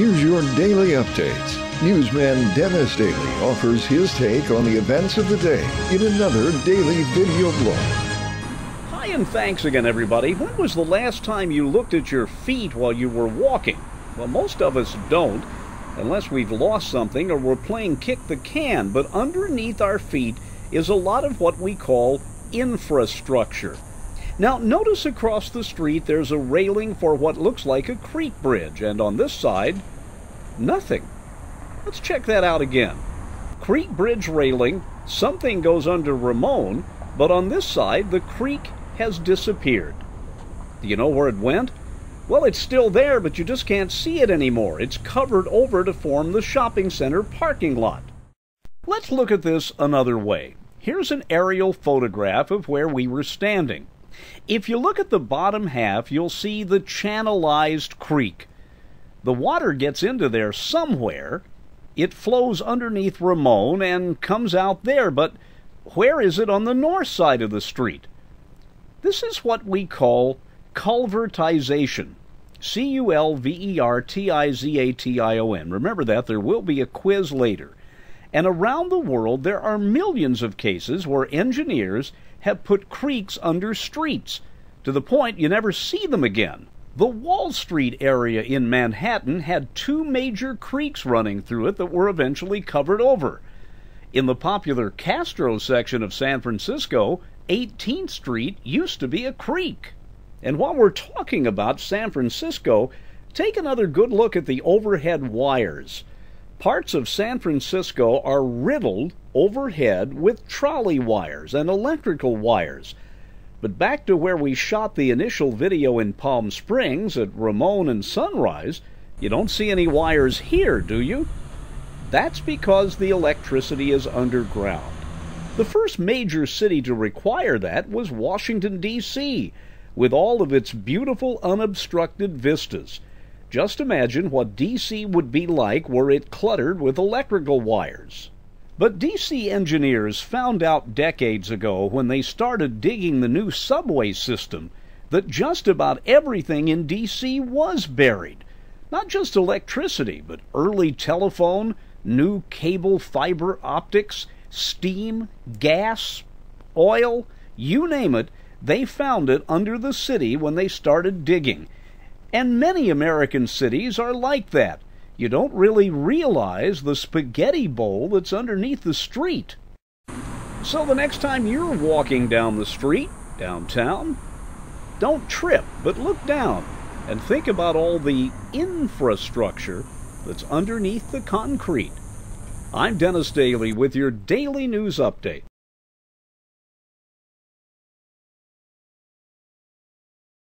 Here's your daily updates. Newsman Dennis Daily offers his take on the events of the day in another daily video blog. Hi and thanks again, everybody. When was the last time you looked at your feet while you were walking? Well, most of us don't, unless we've lost something or we're playing kick the can. But underneath our feet is a lot of what we call infrastructure. Now, notice across the street there's a railing for what looks like a creek bridge, and on this side, nothing. Let's check that out again. Creek bridge railing, something goes under Ramon, but on this side, the creek has disappeared. Do you know where it went? Well, it's still there, but you just can't see it anymore. It's covered over to form the shopping center parking lot. Let's look at this another way. Here's an aerial photograph of where we were standing. If you look at the bottom half, you'll see the channelized creek. The water gets into there somewhere. It flows underneath Ramon and comes out there, but where is it on the north side of the street? This is what we call culvertization. C-U-L-V-E-R-T-I-Z-A-T-I-O-N. Remember that. There will be a quiz later. And around the world, there are millions of cases where engineers have put creeks under streets, to the point you never see them again. The Wall Street area in Manhattan had two major creeks running through it that were eventually covered over. In the popular Castro section of San Francisco, 18th Street used to be a creek. And while we're talking about San Francisco, take another good look at the overhead wires. Parts of San Francisco are riddled overhead with trolley wires and electrical wires. But back to where we shot the initial video in Palm Springs at Ramon and Sunrise, you don't see any wires here, do you? That's because the electricity is underground. The first major city to require that was Washington, D.C., with all of its beautiful unobstructed vistas. Just imagine what D.C. would be like were it cluttered with electrical wires. But D.C. engineers found out decades ago when they started digging the new subway system that just about everything in D.C. was buried. Not just electricity, but early telephone, new cable fiber optics, steam, gas, oil, you name it, they found it under the city when they started digging. And many American cities are like that. You don't really realize the spaghetti bowl that's underneath the street. So the next time you're walking down the street, downtown, don't trip, but look down and think about all the infrastructure that's underneath the concrete. I'm Dennis Daily with your Daily News Update.